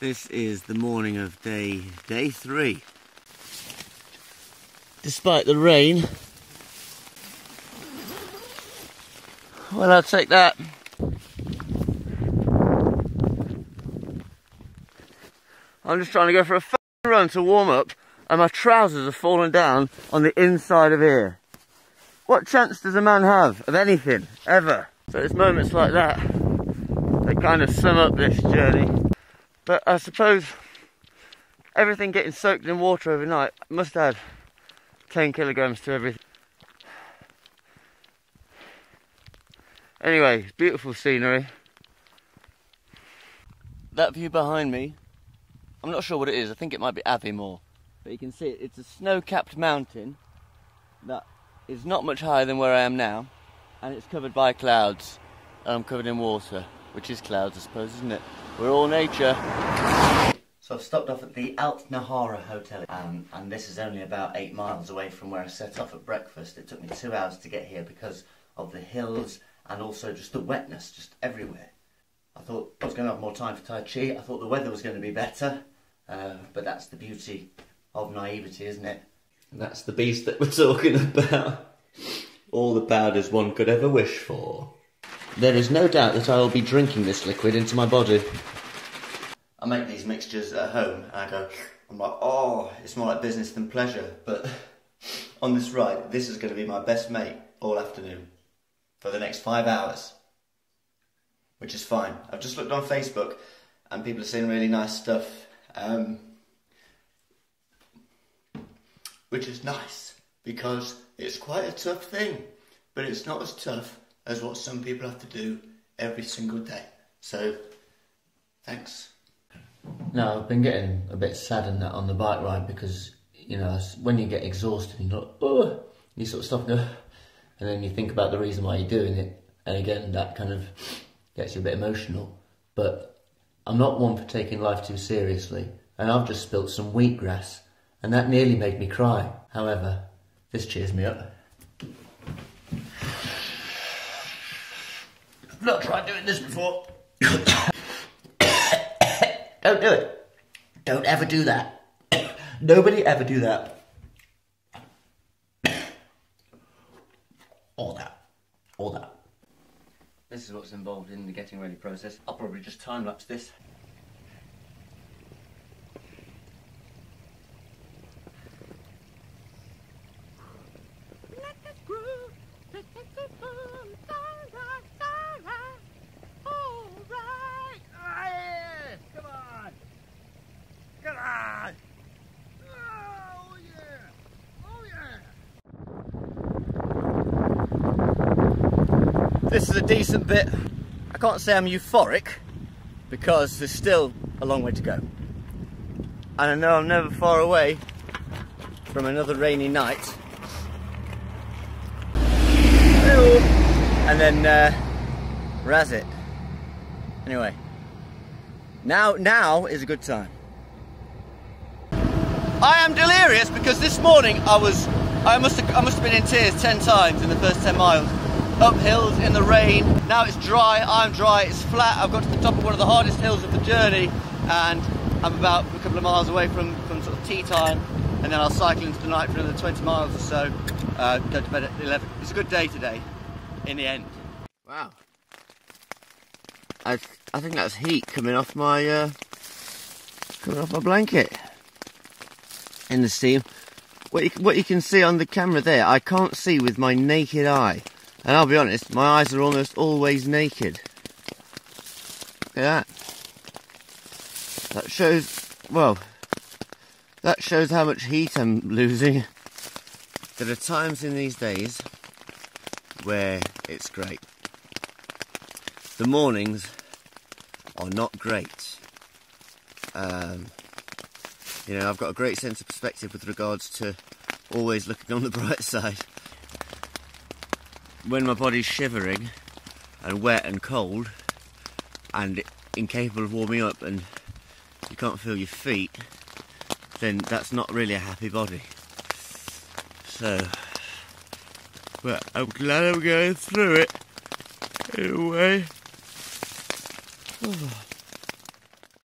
This is the morning of day 3. Despite the rain, well, I'll take that. I'm just trying to go for a run to warm up, and my trousers have fallen down on the inside of here. What chance does a man have of anything, ever? So it's moments like that that kind of sum up this journey. But I suppose everything getting soaked in water overnight must add 10 kilograms to everything. Anyway, beautiful scenery. That view behind me, I'm not sure what it is. I think it might be Aviemore. But you can see it. It's a snow-capped mountain that is not much higher than where I am now, and it's covered by clouds. And I'm covered in water, which is clouds, I suppose, isn't it? We're all nature. So I've stopped off at the Alt Nahara Hotel, and this is only about 8 miles away from where I set off at breakfast. It took me 2 hours to get here because of the hills and also just the wetness just everywhere. I thought I was going to have more time for Tai Chi. I thought the weather was going to be better, but that's the beauty of naivety, isn't it? And that's the beast that we're talking about. All the powders one could ever wish for. There is no doubt that I will be drinking this liquid into my body. I make these mixtures at home and I'm like, oh, it's more like business than pleasure. But on this ride, this is going to be my best mate all afternoon for the next 5 hours. Which is fine. I've just looked on Facebook and people are saying really nice stuff. Which is nice because it's quite a tough thing. But it's not as tough as what some people have to do every single day. So, thanks. No, I've been getting a bit saddened that on the bike ride because, you know, when you get exhausted, you're like, oh, you sort of stop and go, and then you think about the reason why you're doing it, and again, that kind of gets you a bit emotional. But I'm not one for taking life too seriously, and I've just spilt some wheatgrass, and that nearly made me cry. However, this cheers me up. I've not tried doing this before. Don't do it. Don't ever do that. Nobody ever do that. All that. This is what's involved in the getting ready process. I'll probably just time-lapse this. This is a decent bit. I can't say I'm euphoric because there's still a long way to go. And I know I'm never far away from another rainy night. And then razz it. Anyway, now is a good time. I am delirious because this morning I must have been in tears 10 times in the first 10 miles. Up hills in the rain. Now it's dry, I'm dry, it's flat. I've got to the top of one of the hardest hills of the journey and I'm about a couple of miles away from sort of tea time, and then I'll cycle into the night for another 20 miles or so, go to bed at 11. It's a good day today, in the end. Wow. I think that's heat coming off my blanket in the steam. What you can see on the camera there, I can't see with my naked eye. And I'll be honest, my eyes are almost always naked. Look at that. That shows how much heat I'm losing. There are times in these days where it's great. The mornings are not great. You know, I've got a great sense of perspective with regards to always looking on the bright side. When my body's shivering and wet and cold and incapable of warming up and you can't feel your feet, then that's not really a happy body. So, well, I'm glad I'm going through it in a way.